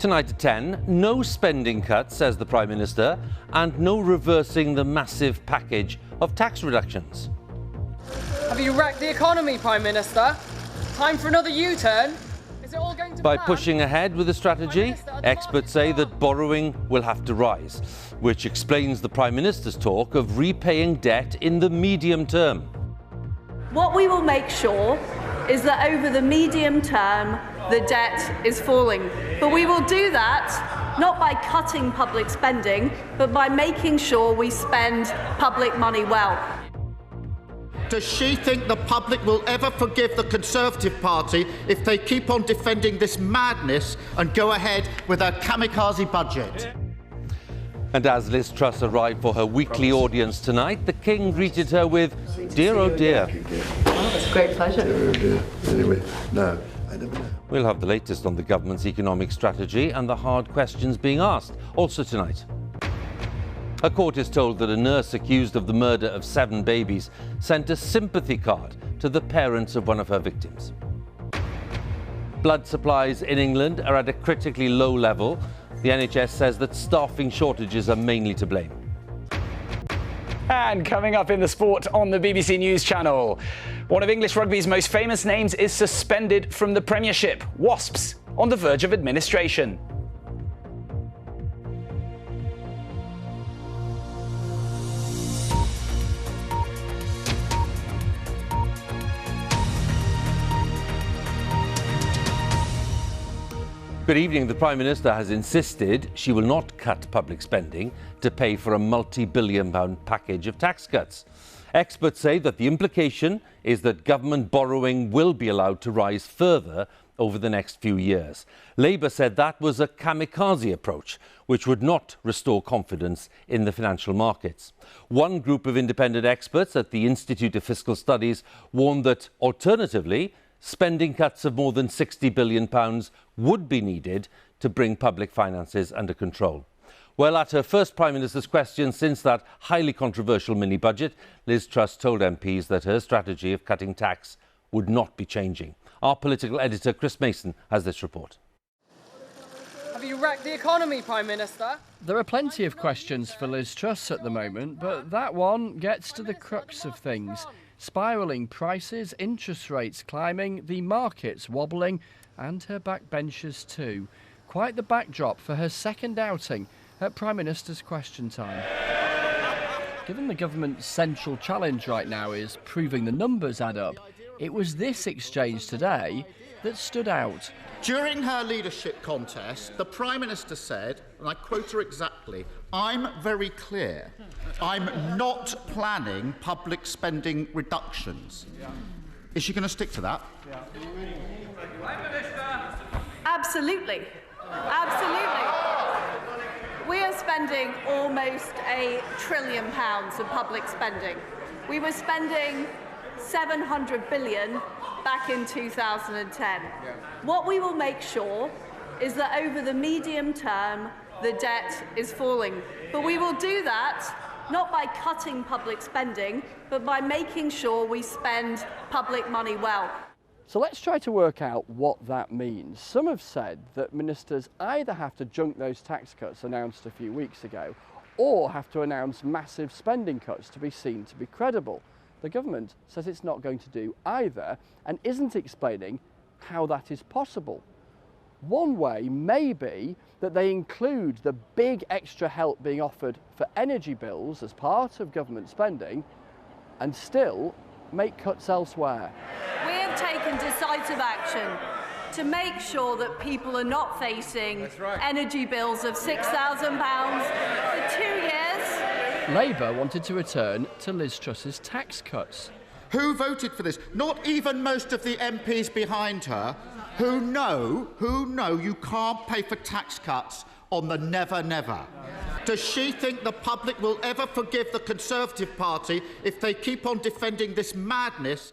Tonight at 10, no spending cuts, says the Prime Minister, and no reversing the massive package of tax reductions. Have you wrecked the economy, Prime Minister? Time for another U-turn? Is it all going to By plan? pushing ahead with the strategy, experts say that borrowing will have to rise, which explains the Prime Minister's talk of repaying debt in the medium term. What we will make sure is that over the medium term, the debt is falling. But we will do that not by cutting public spending, but by making sure we spend public money well. Does she think the public will ever forgive the Conservative Party if they keep on defending this madness and go ahead with a kamikaze budget? And as Liz Truss arrived for her weekly audience tonight, the King greeted her with, "Dear, oh dear." Oh, it's a great pleasure. Dear, oh dear. Anyway, no, I never know. We'll have the latest on the government's economic strategy and the hard questions being asked, also tonight. A court is told that a nurse accused of the murder of 7 babies sent a sympathy card to the parents of one of her victims. Blood supplies in England are at a critically low level. The NHS says that staffing shortages are mainly to blame. And coming up in the sport on the BBC News Channel, one of English rugby's most famous names is suspended from the Premiership. Wasps on the verge of administration. Good evening. The Prime Minister has insisted she will not cut public spending to pay for a multi-billion-pound package of tax cuts. Experts say that the implication is that government borrowing will be allowed to rise further over the next few years. Labour said that was a kamikaze approach, which would not restore confidence in the financial markets. One group of independent experts at the Institute of Fiscal Studies warned that, alternatively, spending cuts of more than £60 billion would be needed to bring public finances under control. Well, at her first Prime Minister's question since that highly controversial mini-budget, Liz Truss told MPs that her strategy of cutting tax would not be changing. Our political editor, Chris Mason, has this report. Have you wrecked the economy, Prime Minister? There are plenty of questions for Liz Truss at the moment, but that one gets to the crux of things. Spiralling prices, interest rates climbing, the markets wobbling, and her backbenchers too. Quite the backdrop for her second outing at Prime Minister's Question Time. Given the government's central challenge right now is proving the numbers add up, it was this exchange today that stood out. During her leadership contest, the Prime Minister said, and I quote her exactly, "I'm very clear. I'm not planning public spending reductions." Is she going to stick to that? Absolutely. Absolutely. We are spending almost £1 trillion of public spending. We were spending 700 billion back in 2010. What we will make sure is that over the medium term, the debt is falling. But we will do that not by cutting public spending, but by making sure we spend public money well. So let's try to work out what that means. Some have said that ministers either have to junk those tax cuts announced a few weeks ago, or have to announce massive spending cuts to be seen to be credible. The government says it's not going to do either and isn't explaining how that is possible. One way may be that they include the big extra help being offered for energy bills as part of government spending and still make cuts elsewhere. We have taken decisive action to make sure that people are not facing energy bills of £6,000 for 2 years. Labour wanted to return to Liz Truss's tax cuts. Who voted for this? Not even most of the MPs behind her who know you can't pay for tax cuts on the never, never. Does she think the public will ever forgive the Conservative Party if they keep on defending this madness?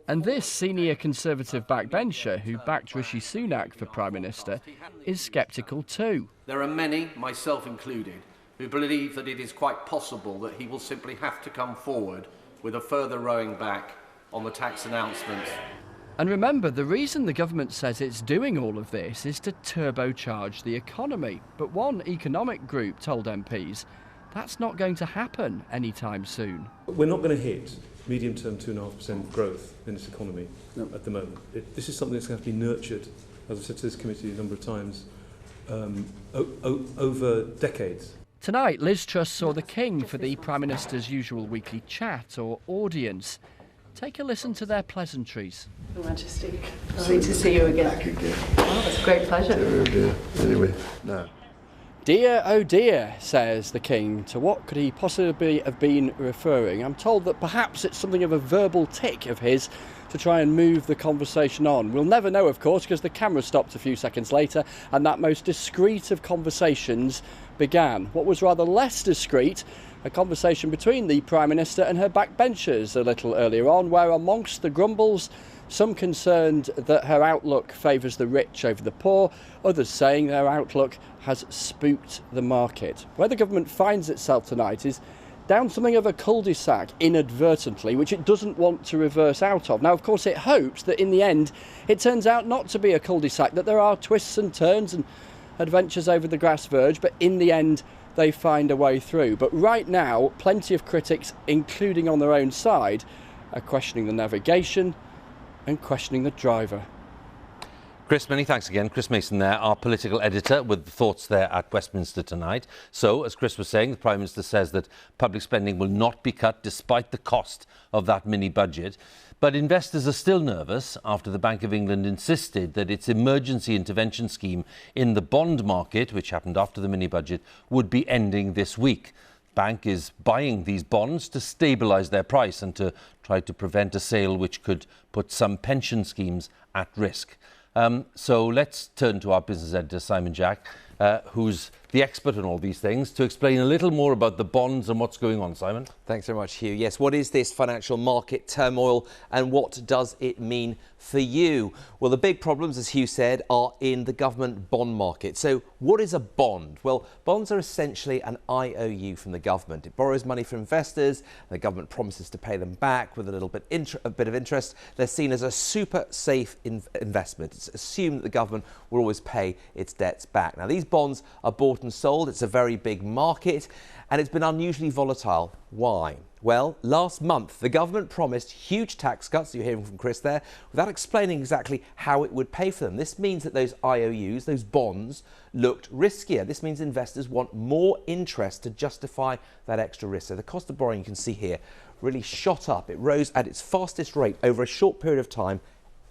And this senior Conservative backbencher who backed Rishi Sunak for Prime Minister is sceptical too. There are many, myself included, who believe that it is quite possible that he will simply have to come forward with a further rowing back on the tax announcements. And remember, the reason the government says it's doing all of this is to turbocharge the economy. But one economic group told MPs that's not going to happen anytime soon. We're not going to hit medium-term 2.5% growth in this economy at the moment. This is something that's going to have to be nurtured, as I've said to this committee a number of times, over decades. Tonight, Liz Truss saw the King for the Prime Minister's usual weekly chat or audience. Take a listen to their pleasantries. Your Majesty, lovely to see you again. Back again. Oh, it's a great pleasure. Oh dear. Anyway, no. Dear, oh dear, says the King. To what could he possibly have been referring? I'm told that perhaps it's something of a verbal tic of his to try and move the conversation on. We'll never know, of course, because the camera stopped a few seconds later and that most discreet of conversations began. What was rather less discreet, a conversation between the Prime Minister and her backbenchers a little earlier on, where amongst the grumbles, some concerned that her outlook favours the rich over the poor, others saying their outlook has spooked the market. Where the government finds itself tonight is down something of a cul-de-sac inadvertently, which it doesn't want to reverse out of. Now, of course, it hopes that in the end it turns out not to be a cul-de-sac, that there are twists and turns and adventures over the grass verge, but in the end they find a way through. But right now, plenty of critics, including on their own side, are questioning the navigation and questioning the driver. Chris, many thanks again. Chris Mason there, our political editor, with the thoughts there at Westminster tonight. So, as Chris was saying, the Prime Minister says that public spending will not be cut despite the cost of that mini-budget. But investors are still nervous after the Bank of England insisted that its emergency intervention scheme in the bond market, which happened after the mini-budget, would be ending this week. The bank is buying these bonds to stabilise their price and to try to prevent a sale which could put some pension schemes at risk. So let's turn to our business editor, Simon Jack, who's the expert on all these things, to explain a little more about the bonds and what's going on. Simon? Thanks very much, Hugh. Yes, what is this financial market turmoil and what does it mean for you? Well, the big problems, as Hugh said, are in the government bond market. So what is a bond? Well, bonds are essentially an IOU from the government. It borrows money from investors. The government promises to pay them back with a bit of interest. They're seen as a super safe investment. It's assumed that the government will always pay its debts back. Now, these bonds are bought and sold. It's a very big market and it's been unusually volatile. Why? Well, last month, the government promised huge tax cuts, you're hearing from Chris there, without explaining exactly how it would pay for them. This means that those IOUs, those bonds, looked riskier. This means investors want more interest to justify that extra risk. So the cost of borrowing, you can see here, really shot up. It rose at its fastest rate over a short period of time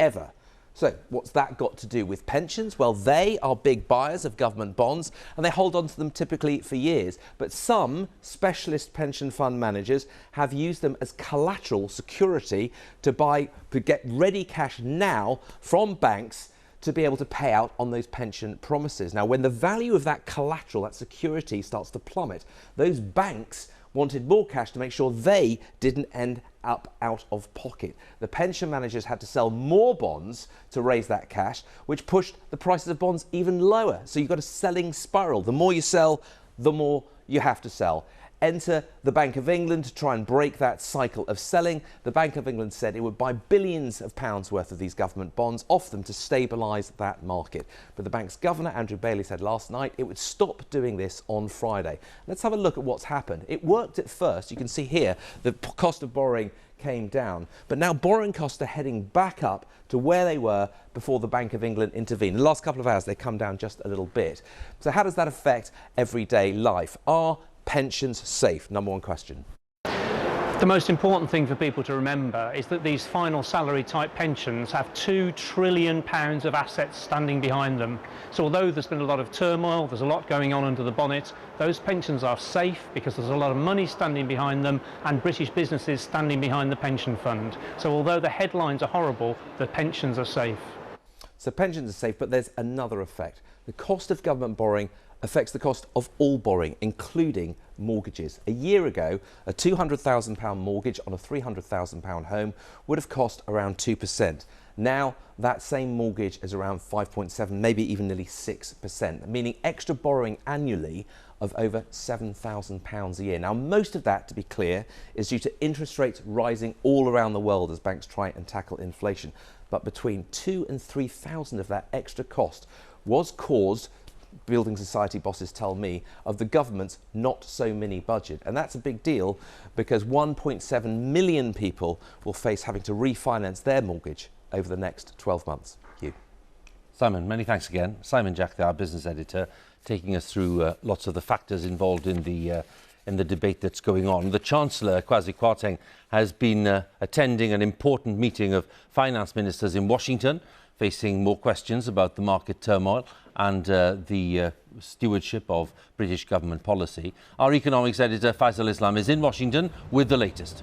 ever. So what's that got to do with pensions? Well, they are big buyers of government bonds and they hold on to them typically for years. But some specialist pension fund managers have used them as collateral security to get ready cash now from banks to be able to pay out on those pension promises. Now, when the value of that collateral, that security, starts to plummet, those banks wanted more cash to make sure they didn't end up out of pocket. The pension managers had to sell more bonds to raise that cash, which pushed the prices of bonds even lower. So you've got a selling spiral. The more you sell, the more you have to sell. Enter the Bank of England to try and break that cycle of selling. The Bank of England said it would buy billions of pounds worth of these government bonds off them to stabilise that market. But the bank's governor, Andrew Bailey, said last night it would stop doing this on Friday. Let's have a look at what's happened. It worked at first. You can see here the cost of borrowing came down, but now borrowing costs are heading back up to where they were before the Bank of England intervened. In the last couple of hours, they come down just a little bit. So how does that affect everyday life? Are pensions safe? Number one question. The most important thing for people to remember is that these final salary type pensions have £2 trillion of assets standing behind them. So although there's been a lot of turmoil, there's a lot going on under the bonnet, those pensions are safe because there's a lot of money standing behind them and British businesses standing behind the pension fund. So although the headlines are horrible, the pensions are safe. So pensions are safe, but there's another effect. The cost of government borrowing affects the cost of all borrowing, including mortgages. A year ago, a £200,000 mortgage on a £300,000 home would have cost around 2%. Now, that same mortgage is around 5.7, maybe even nearly 6%, meaning extra borrowing annually of over £7,000 a year. Now, most of that, to be clear, is due to interest rates rising all around the world as banks try and tackle inflation. but between 2,000 and 3,000 of that extra cost was caused, building society bosses tell me, of the government's not-so-mini budget. And that's a big deal because 1.7 million people will face having to refinance their mortgage over the next 12 months. Hugh. Simon, many thanks again. Simon Jack, our business editor, taking us through lots of the factors involved in the debate that's going on. The Chancellor, Kwasi Kwarteng, has been attending an important meeting of finance ministers in Washington, facing more questions about the market turmoil and the stewardship of British government policy. Our economics editor, Faisal Islam, is in Washington with the latest.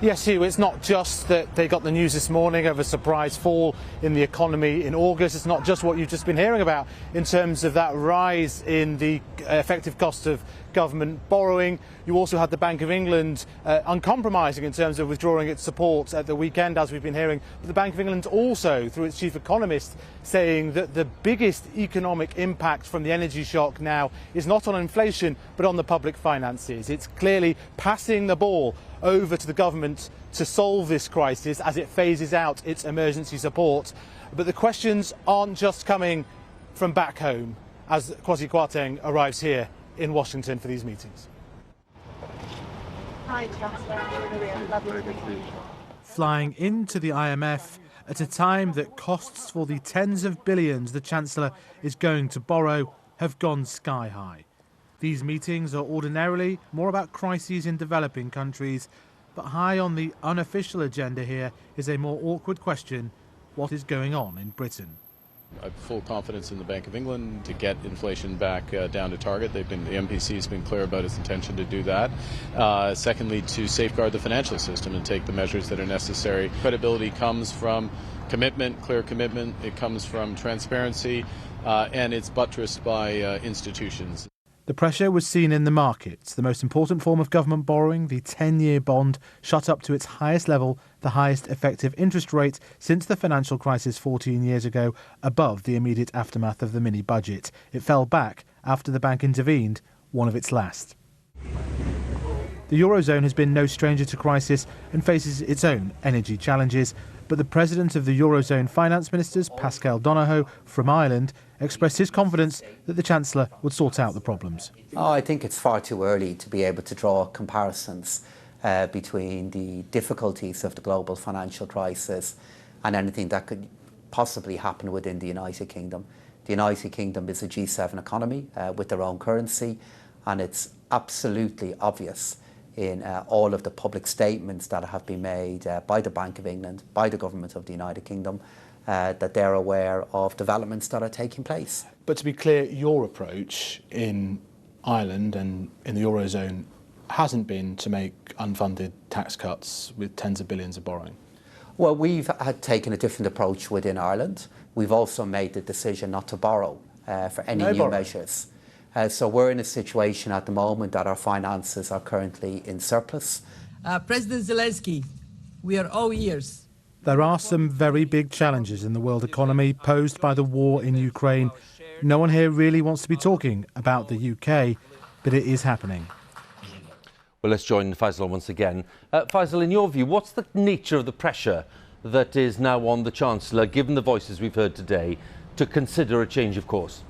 Yes, Hugh, it's not just that they got the news this morning of a surprise fall in the economy in August. It's not just what you've just been hearing about in terms of that rise in the effective cost of government borrowing. You also had the Bank of England uncompromising in terms of withdrawing its support at the weekend, as we've been hearing. But the Bank of England also, through its chief economist, saying that the biggest economic impact from the energy shock now is not on inflation, but on the public finances. It's clearly passing the ball over to the government to solve this crisis as it phases out its emergency support. But the questions aren't just coming from back home as Kwasi Kwarteng arrives here in Washington for these meetings. Hi, Chancellor. Lovely to meet you. Flying into the IMF at a time that costs for the tens of billions the Chancellor is going to borrow have gone sky high. These meetings are ordinarily more about crises in developing countries, but high on the unofficial agenda here is a more awkward question: what is going on in Britain? I have full confidence in the Bank of England to get inflation back down to target. The MPC has been clear about its intention to do that. Secondly, to safeguard the financial system and take the measures that are necessary. Credibility comes from commitment, clear commitment. It comes from transparency, and it's buttressed by institutions. The pressure was seen in the markets. The most important form of government borrowing, the 10-year bond, shot up to its highest level, the highest effective interest rate since the financial crisis 14 years ago, above the immediate aftermath of the mini-budget. It fell back after the bank intervened, one of its last. The Eurozone has been no stranger to crisis and faces its own energy challenges, but the president of the Eurozone finance ministers, Pascal Donohoe, from Ireland, expressed his confidence that the Chancellor would sort out the problems. I think it's far too early to be able to draw comparisons between the difficulties of the global financial crisis and anything that could possibly happen within the United Kingdom. The United Kingdom is a G7 economy with their own currency, and it's absolutely obvious in all of the public statements that have been made by the Bank of England, by the government of the United Kingdom, that they're aware of developments that are taking place. But to be clear, your approach in Ireland and in the Eurozone hasn't been to make unfunded tax cuts with tens of billions of borrowing. Well, we've taken a different approach within Ireland. We've also made the decision not to borrow for any new measures. So we're in a situation at the moment that our finances are currently in surplus. President Zelensky, we are all ears. There are some very big challenges in the world economy posed by the war in Ukraine. No one here really wants to be talking about the UK, but it is happening. Well, let's join Faisal once again. Faisal, in your view, what's the nature of the pressure that is now on the Chancellor, given the voices we've heard today, to consider a change of course?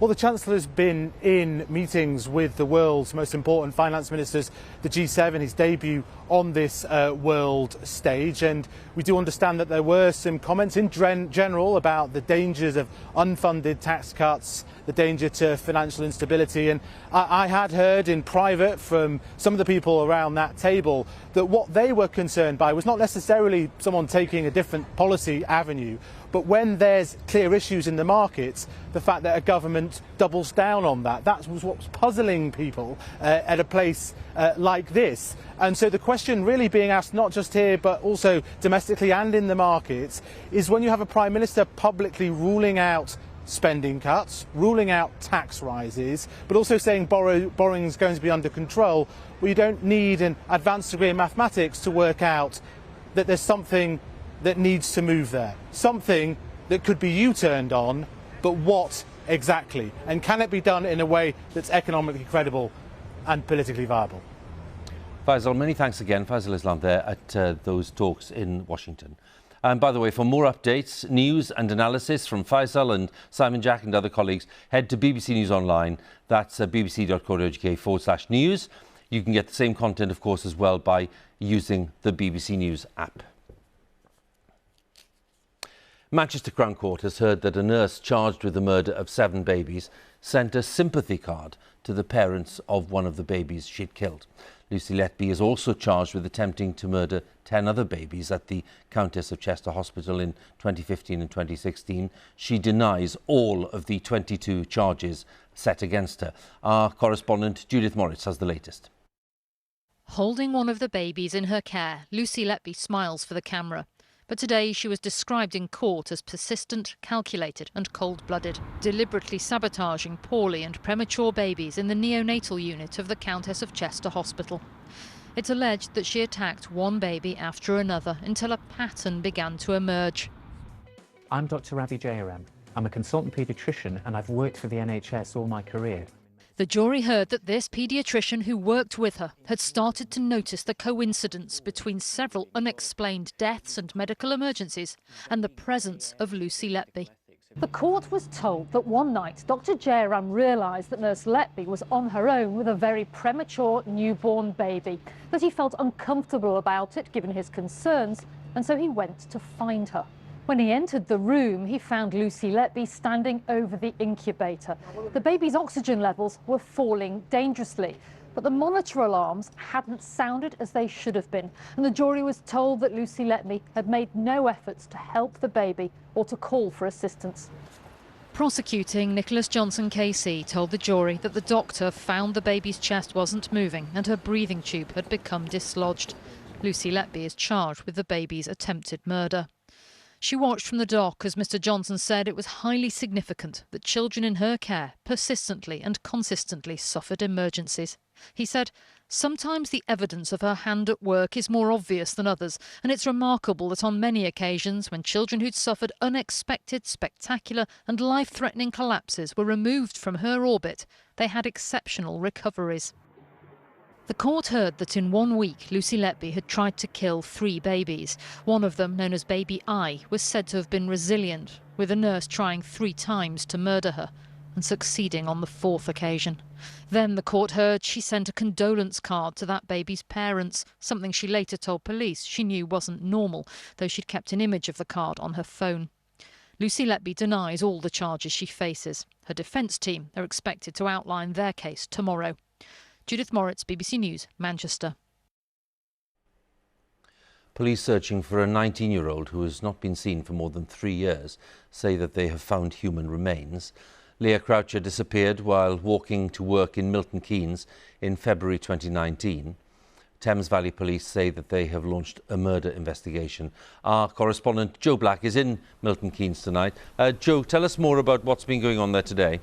Well, the Chancellor's been in meetings with the world's most important finance ministers, the G7, his debut on this world stage. And we do understand that there were some comments in general about the dangers of unfunded tax cuts, the danger to financial instability. And I had heard in private from some of the people around that table that what they were concerned by was not necessarily someone taking a different policy avenue, but when there's clear issues in the markets, the fact that a government doubles down on that. That was what was puzzling people at a place like this. And so the question really being asked, not just here, but also domestically and in the markets, is when you have a Prime Minister publicly ruling out spending cuts, ruling out tax rises, but also saying borrowing is going to be under control, well, you don't need an advanced degree in mathematics to work out that there's something that needs to move there. Something that could be U-turned on, but what exactly? And can it be done in a way that's economically credible and politically viable? Faisal, many thanks again. Faisal Islam there at those talks in Washington. And by the way, for more updates, news and analysis from Faisal and Simon Jack and other colleagues, head to BBC News Online. That's bbc.co.uk/news. You can get the same content, of course, as well by using the BBC News app. Manchester Crown Court has heard that a nurse charged with the murder of 7 babies sent a sympathy card to the parents of one of the babies she'd killed. Lucy Letby is also charged with attempting to murder 10 other babies at the Countess of Chester Hospital in 2015 and 2016. She denies all of the 22 charges set against her. Our correspondent Judith Moritz has the latest. Holding one of the babies in her care, Lucy Letby smiles for the camera. But today she was described in court as persistent, calculated and cold-blooded, deliberately sabotaging poorly and premature babies in the neonatal unit of the Countess of Chester Hospital. It's alleged that she attacked one baby after another until a pattern began to emerge. I'm Dr. Ravi Jayaram. I'm a consultant paediatrician and I've worked for the NHS all my career. The jury heard that this paediatrician who worked with her had started to notice the coincidence between several unexplained deaths and medical emergencies and the presence of Lucy Letby. The court was told that one night Dr. Jayaram realised that Nurse Letby was on her own with a very premature newborn baby, that he felt uncomfortable about it given his concerns, and so he went to find her. When he entered the room, he found Lucy Letby standing over the incubator. The baby's oxygen levels were falling dangerously, but the monitor alarms hadn't sounded as they should have been, and the jury was told that Lucy Letby had made no efforts to help the baby or to call for assistance. Prosecuting Nicholas Johnson KC told the jury that the doctor found the baby's chest wasn't moving and her breathing tube had become dislodged. Lucy Letby is charged with the baby's attempted murder. She watched from the dock as Mr. Johnson said it was highly significant that children in her care persistently and consistently suffered emergencies. He said, sometimes the evidence of her hand at work is more obvious than others, and it's remarkable that on many occasions when children who'd suffered unexpected, spectacular and life-threatening collapses were removed from her orbit, they had exceptional recoveries. The court heard that in 1 week, Lucy Letby had tried to kill 3 babies. One of them, known as Baby I, was said to have been resilient, with a nurse trying 3 times to murder her and succeeding on the 4th occasion. Then the court heard she sent a condolence card to that baby's parents, something she later told police she knew wasn't normal, though she'd kept an image of the card on her phone. Lucy Letby denies all the charges she faces. Her defence team are expected to outline their case tomorrow. Judith Moritz, BBC News, Manchester. Police searching for a 19-year-old who has not been seen for more than 3 years say that they have found human remains. Leah Croucher disappeared while walking to work in Milton Keynes in February 2019. Thames Valley Police say that they have launched a murder investigation. Our correspondent Joe Black is in Milton Keynes tonight. Joe, tell us more about what's been going on there today.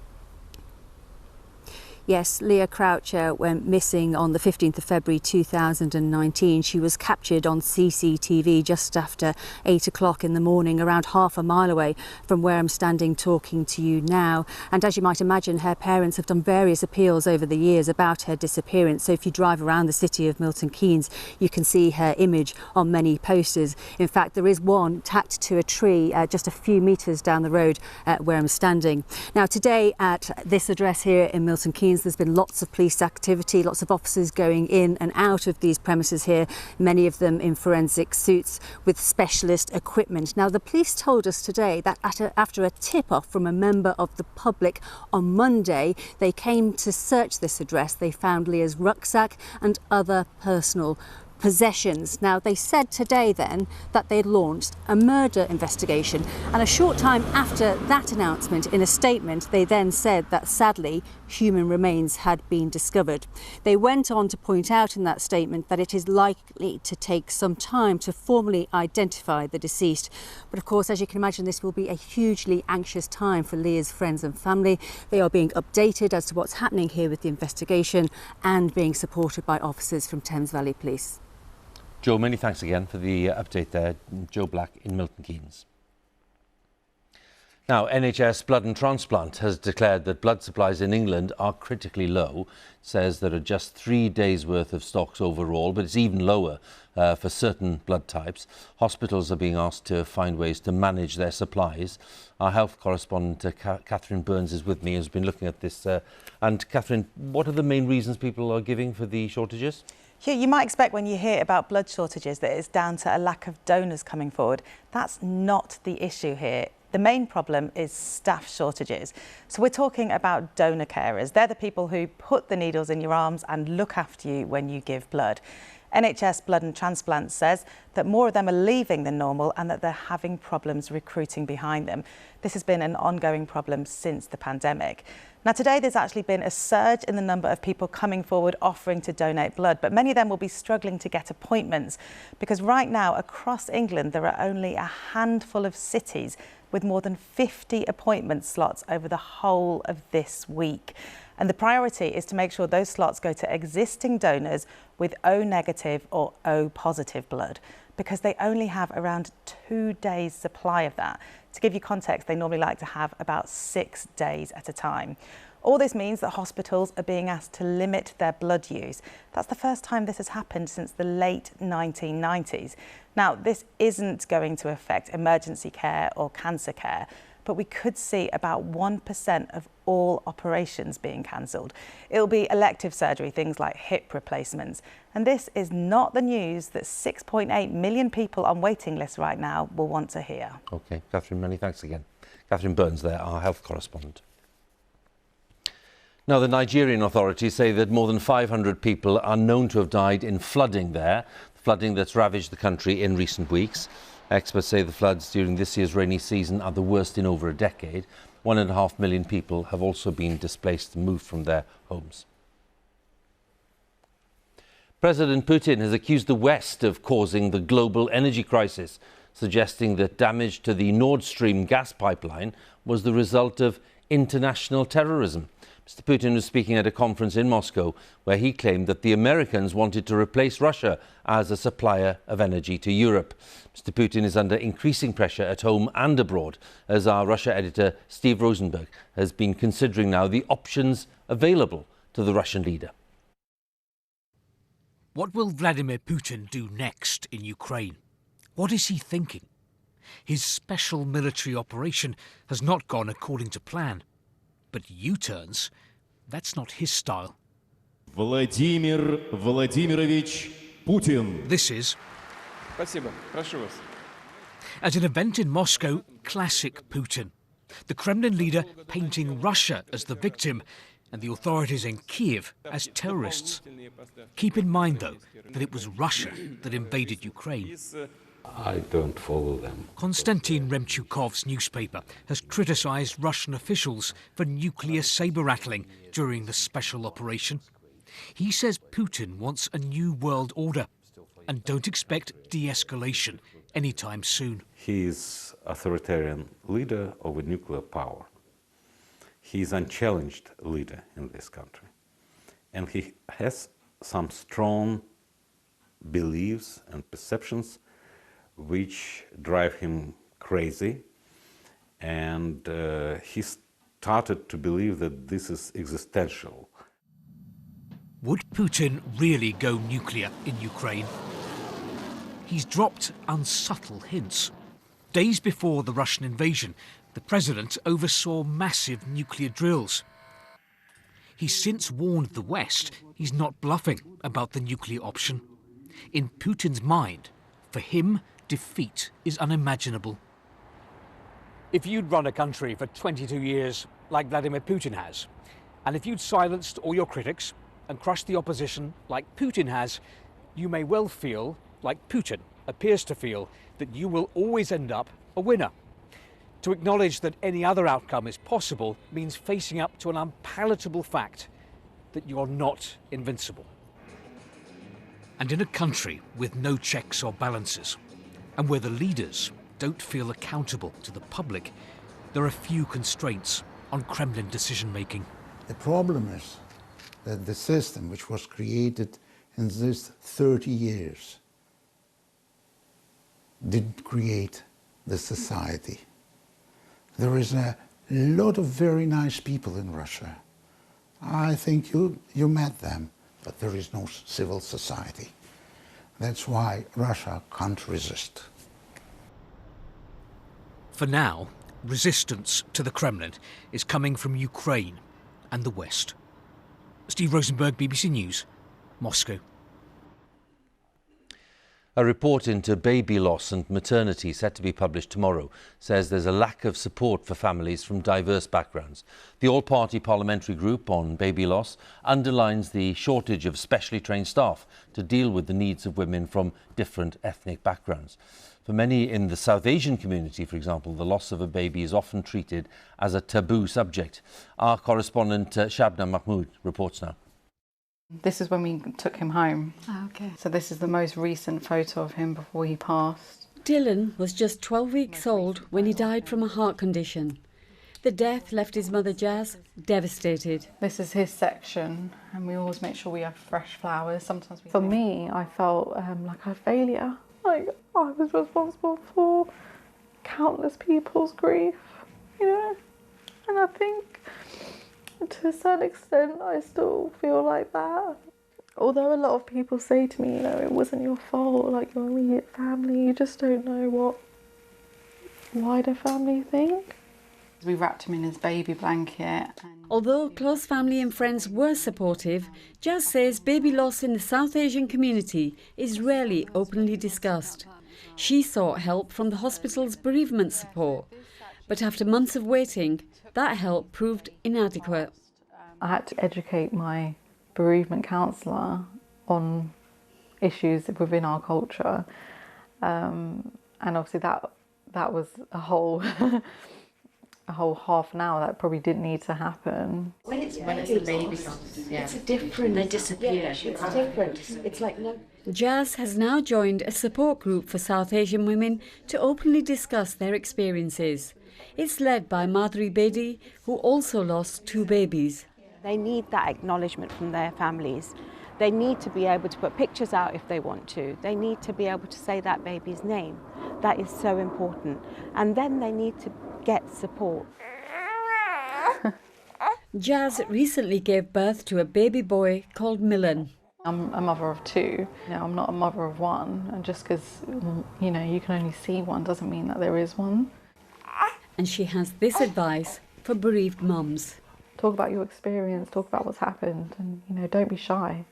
Yes, Leah Croucher went missing on the 15th of February 2019. She was captured on CCTV just after 8 o'clock in the morning, around half a mile away from where I'm standing talking to you now. And as you might imagine, her parents have done various appeals over the years about her disappearance. So if you drive around the city of Milton Keynes, you can see her image on many posters. In fact, there is one tacked to a tree just a few metres down the road where I'm standing. Now, today at this address here in Milton Keynes, there's been lots of police activity, lots of officers going in and out of these premises here, many of them in forensic suits with specialist equipment. Now, the police told us today that after a tip-off from a member of the public on Monday, they came to search this address. They found Leah's rucksack and other personal possessions. Now, they said today then that they'd launched a murder investigation, and a short time after that announcement, in a statement, they then said that sadly human remains had been discovered. They went on to point out in that statement that it is likely to take some time to formally identify the deceased. But of course, as you can imagine, this will be a hugely anxious time for Leah's friends and family. They are being updated as to what's happening here with the investigation and being supported by officers from Thames Valley Police. Joe, many thanks again for the update there. Joe Black in Milton Keynes. Now, NHS Blood and Transplant has declared that blood supplies in England are critically low. It says there are just 3 days' worth of stocks overall, but it's even lower for certain blood types. Hospitals are being asked to find ways to manage their supplies. Our health correspondent, Catherine Burns, is with me, who's been looking at this. And Catherine, what are the main reasons people are giving for the shortages? Hugh, you might expect when you hear about blood shortages that it's down to a lack of donors coming forward. That's not the issue here. The main problem is staff shortages. So we're talking about donor carers. They're the people who put the needles in your arms and look after you when you give blood. NHS Blood and Transplant says that more of them are leaving than normal and that they're having problems recruiting behind them. This has been an ongoing problem since the pandemic. Now, today there's actually been a surge in the number of people coming forward offering to donate blood, but many of them will be struggling to get appointments because right now across England there are only a handful of cities with more than 50 appointment slots over the whole of this week. And the priority is to make sure those slots go to existing donors with O negative or O positive blood, because they only have around 2 days supply of that. To give you context, they normally like to have about 6 days at a time. All this means that hospitals are being asked to limit their blood use. That's the first time this has happened since the late 1990s. Now, this isn't going to affect emergency care or cancer care, but we could see about 1% of all operations being cancelled. It'll be elective surgery, things like hip replacements. And this is not the news that 6.8 million people on waiting lists right now will want to hear. OK, Catherine, many thanks again. Catherine Burns there, our health correspondent. Now, the Nigerian authorities say that more than 500 people are known to have died in flooding there, flooding that's ravaged the country in recent weeks. Experts say the floods during this year's rainy season are the worst in over a decade. 1.5 million people have also been displaced and moved from their homes. President Putin has accused the West of causing the global energy crisis, suggesting that damage to the Nord Stream gas pipeline was the result of international terrorism. Mr. Putin was speaking at a conference in Moscow where he claimed that the Americans wanted to replace Russia as a supplier of energy to Europe. Mr. Putin is under increasing pressure at home and abroad, as our Russia editor Steve Rosenberg has been considering now the options available to the Russian leader. What will Vladimir Putin do next in Ukraine? What is he thinking? His special military operation has not gone according to plan. But U-turns, that's not his style. Vladimir Vladimirovich Putin. This is, Спасибо. Прошу вас. At an event in Moscow, classic Putin. The Kremlin leader painting Russia as the victim and the authorities in Kiev as terrorists. Keep in mind, though, that it was Russia that invaded Ukraine. I don't follow them. Konstantin Remchukov's newspaper has criticised Russian officials for nuclear saber-rattling during the special operation. He says Putin wants a new world order and don't expect de-escalation anytime soon. He is authoritarian leader of a nuclear power. He is unchallenged leader in this country. And he has some strong beliefs and perceptions which drive him crazy, and he started to believe that this is existential. Would Putin really go nuclear in Ukraine? He's dropped unsubtle hints. Days before the Russian invasion, the president oversaw massive nuclear drills. He's since warned the West he's not bluffing about the nuclear option. In Putin's mind, for him, defeat is unimaginable. If you'd run a country for 22 years like Vladimir Putin has, and if you'd silenced all your critics and crushed the opposition like Putin has, you may well feel, like Putin appears to feel, that you will always end up a winner. To acknowledge that any other outcome is possible means facing up to an unpalatable fact that you're not invincible. And in a country with no checks or balances, and where the leaders don't feel accountable to the public, there are few constraints on Kremlin decision-making. The problem is that the system which was created in these 30 years didn't create the society There is a lot of very nice people in Russia. I think you met them, but there is no civil society. That's why Russia can't resist. For now, resistance to the Kremlin is coming from Ukraine and the West. Steve Rosenberg, BBC News, Moscow. A report into baby loss and maternity set to be published tomorrow says there's a lack of support for families from diverse backgrounds. The all-party parliamentary group on baby loss underlines the shortage of specially trained staff to deal with the needs of women from different ethnic backgrounds. For many in the South Asian community, for example, the loss of a baby is often treated as a taboo subject. Our correspondent Shabnam Mahmood reports now. This is when we took him home. Oh, okay. So this is the most recent photo of him before he passed. Dylan was just 12 weeks old when he died from a heart condition. The death left his mother Jazz devastated. This is his section, and we always make sure we have fresh flowers. Sometimes for me, I felt like a failure. Like I was responsible for countless people's grief, you know. And I think to a certain extent, I still feel like that. Although a lot of people say to me, you know, it wasn't your fault, like your immediate family, you just don't know what wider family think. We wrapped him in his baby blanket. Although close family and friends were supportive, Jazz says baby loss in the South Asian community is rarely openly discussed. She sought help from the hospital's bereavement support, but after months of waiting, that help proved inadequate. I had to educate my bereavement counsellor on issues within our culture, and obviously that was a whole half an hour that probably didn't need to happen. When it's the baby, it's a different. They disappear. Yeah, it's different. It's like no. Jazz has now joined a support group for South Asian women to openly discuss their experiences. It's led by Madhuri Bedi, who also lost 2 babies. They need that acknowledgement from their families. They need to be able to put pictures out if they want to. They need to be able to say that baby's name. That is so important. And then they need to get support. Jazz recently gave birth to a baby boy called Milan. I'm a mother of 2. You know, I'm not a mother of 1. And just because, you know, you can only see one doesn't mean that there is one. And she has this advice for bereaved mums. Talk about your experience, talk about what's happened, and, you know, don't be shy.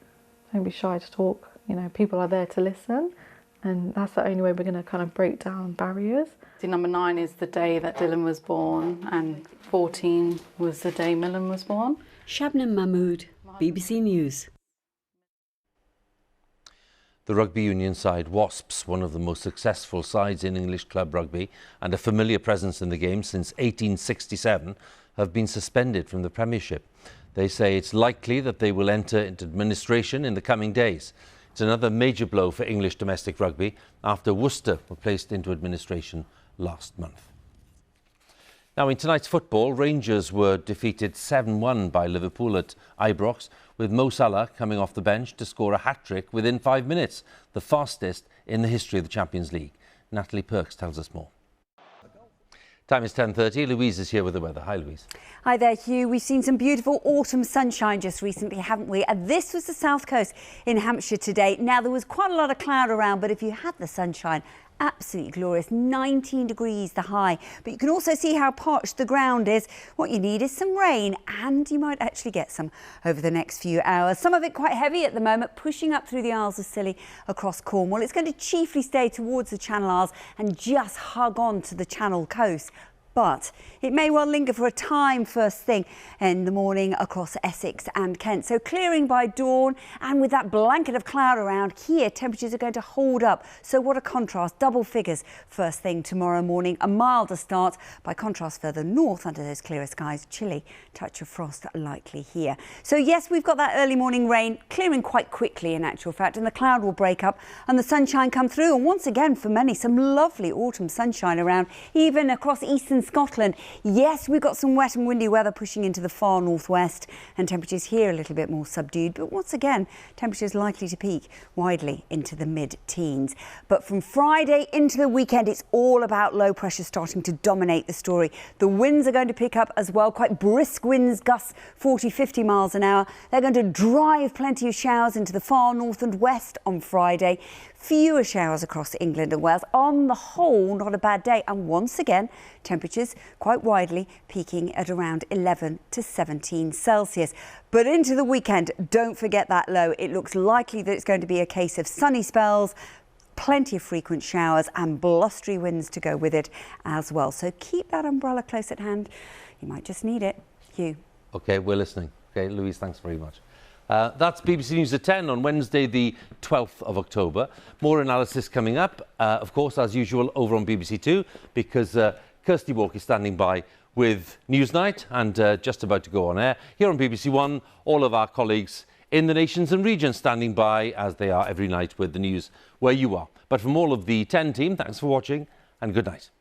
Don't be shy to talk. You know, people are there to listen, and that's the only way we're going to kind of break down barriers. See, number 9 is the day that Dylan was born, and 14 was the day Milan was born. Shabnam Mahmood, BBC News. The rugby union side Wasps, one of the most successful sides in English club rugby and a familiar presence in the game since 1867, have been suspended from the Premiership. They say it's likely that they will enter into administration in the coming days. It's another major blow for English domestic rugby after Worcester were placed into administration last month. Now, in tonight's football, Rangers were defeated 7-1 by Liverpool at Ibrox, with Mo Salah coming off the bench to score a hat-trick within 5 minutes, the fastest in the history of the Champions League. Natalie Perks tells us more. Time is 10:30. Louise is here with the weather. Hi, Louise. Hi there, Hugh. We've seen some beautiful autumn sunshine just recently, haven't we? And this was the south coast in Hampshire today. Now, there was quite a lot of cloud around, but if you had the sunshine, absolutely glorious. 19 degrees the high. But you can also see how parched the ground is. What you need is some rain, and you might actually get some over the next few hours. Some of it quite heavy at the moment, pushing up through the Isles of Scilly across Cornwall. It's going to chiefly stay towards the Channel Isles and just hug on to the Channel coast. But it may well linger for a time first thing in the morning across Essex and Kent. So clearing by dawn, and with that blanket of cloud around here, temperatures are going to hold up. So what a contrast, double figures first thing tomorrow morning. A milder start. By contrast, further north under those clearer skies, chilly touch of frost likely here. So yes, we've got that early morning rain clearing quite quickly in actual fact, and the cloud will break up and the sunshine come through. And once again, for many, some lovely autumn sunshine around, even across eastern Scotland. Yes, we've got some wet and windy weather pushing into the far northwest, and temperatures here a little bit more subdued. But once again, temperatures likely to peak widely into the mid-teens. But from Friday into the weekend, it's all about low pressure starting to dominate the story. The winds are going to pick up as well, quite brisk winds, gusts 40, 50 miles an hour. They're going to drive plenty of showers into the far north and west on Friday. Fewer showers across England and Wales. On the whole, not a bad day. And once again, temperatures quite widely peaking at around 11 to 17 Celsius. But into the weekend, don't forget that low. It looks likely that it's going to be a case of sunny spells, plenty of frequent showers and blustery winds to go with it as well. So keep that umbrella close at hand. You might just need it. Hugh. OK, we're listening. OK, Louise, thanks very much. That's BBC News at 10 on Wednesday, the 12th of October. More analysis coming up, of course, as usual, over on BBC Two, because Kirsty Walk is standing by with Newsnight and just about to go on air. Here on BBC One, all of our colleagues in the nations and regions standing by, as they are every night, with the news where you are. But from all of the 10 team, thanks for watching and good night.